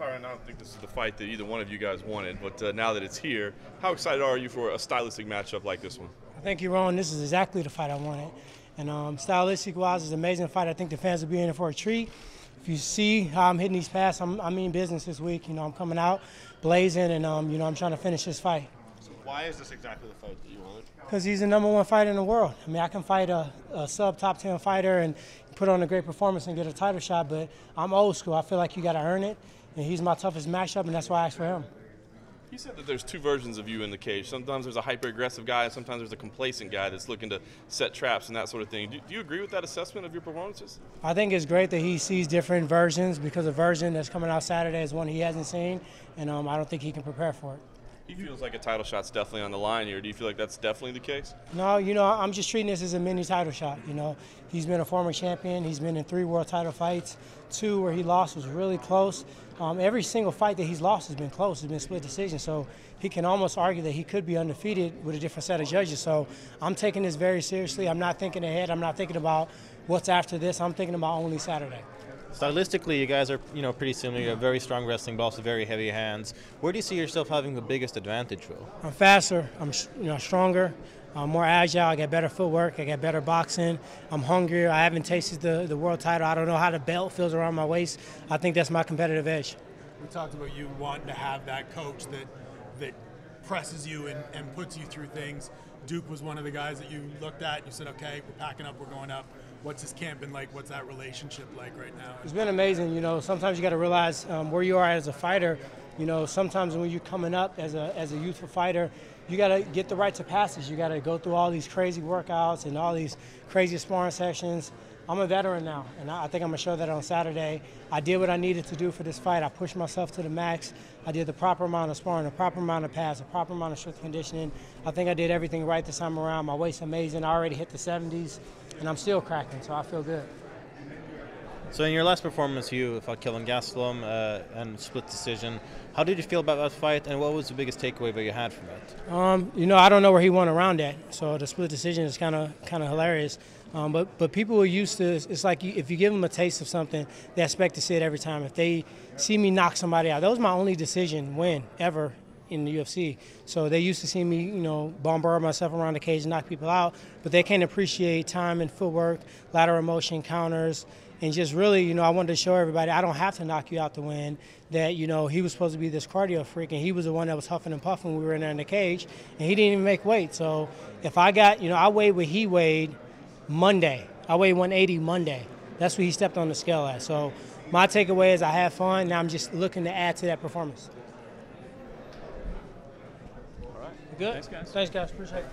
Tyron, I don't think this is the fight that either one of you guys wanted, but now that it's here, how excited are you for a stylistic matchup like this one? Thank you, Ron. This is exactly the fight I wanted. And stylistic-wise, it's an amazing fight. I think the fans will be in for a treat. If you see how I'm hitting these passes, I mean business this week. I'm coming out blazing, and I'm trying to finish this fight. So why is this exactly the fight that you wanted? Because he's the #1 fighter in the world. I mean, I can fight a sub-top 10 fighter and put on a great performance and get a title shot, but I'm old school. I feel like you got to earn it, and he's my toughest matchup, and that's why I asked for him. You said that there's two versions of you in the cage. Sometimes there's a hyper-aggressive guy, and sometimes there's a complacent guy that's looking to set traps and that sort of thing. Do you agree with that assessment of your performances? I think it's great that he sees different versions, because the version that's coming out Saturday is one he hasn't seen, and I don't think he can prepare for it. He feels like a title shot's definitely on the line here. Do you feel like that's definitely the case? No, I'm just treating this as a mini title shot. He's been a former champion. He's been in 3 world title fights. 2 where he lost was really close. Every single fight that he's lost has been close. It's been split decision. So he can almost argue that he could be undefeated with a different set of judges. So I'm taking this very seriously. I'm not thinking ahead. I'm not thinking about what's after this. I'm thinking about only Saturday. Stylistically, you guys are pretty similar. You have very strong wrestling, but also very heavy hands. Where do you see yourself having the biggest advantage, Will? I'm faster. I'm stronger. I'm more agile. I got better footwork. I got better boxing. I'm hungrier. I haven't tasted the world title. I don't know how the belt feels around my waist. I think that's my competitive edge. We talked about you wanting to have that coach that presses you and puts you through things. Duke was one of the guys that you looked at and you said, okay, we're packing up, we're going up. What's this camp been like? What's that relationship like right now? It's been amazing. Sometimes you got to realize where you are as a fighter. Sometimes when you're coming up as a youthful fighter, you got to get the rites of passage. You got to go through all these crazy workouts and all these crazy sparring sessions. I'm a veteran now, and I think I'm going to show that on Saturday. I did what I needed to do for this fight. I pushed myself to the max. I did the proper amount of sparring, the proper amount of pads, the proper amount of strength conditioning. I think I did everything right this time around. My weight's amazing. I already hit the 70s, and I'm still cracking, so I feel good. So in your last performance, you fought Kelvin Gastelum and split decision. How did you feel about that fight, and what was the biggest takeaway that you had from it? I don't know where he won around at, so the split decision is kind of hilarious. But people are used to, it's like if you give them a taste of something, they expect to see it every time. If they see me knock somebody out, that was my only decision win ever in the UFC. So they used to see me, bombard myself around the cage and knock people out, but they can't appreciate time and footwork, lateral motion, counters, and just really, I wanted to show everybody I don't have to knock you out to win, that, he was supposed to be this cardio freak, and he was the one that was huffing and puffing when we were in there in the cage, and he didn't even make weight. So if I got, I weighed what he weighed Monday. I weighed 180 Monday. That's what he stepped on the scale at. So my takeaway is I had fun. Now I'm just looking to add to that performance. All right. Good? Thanks, guys. Thanks, guys. Appreciate it.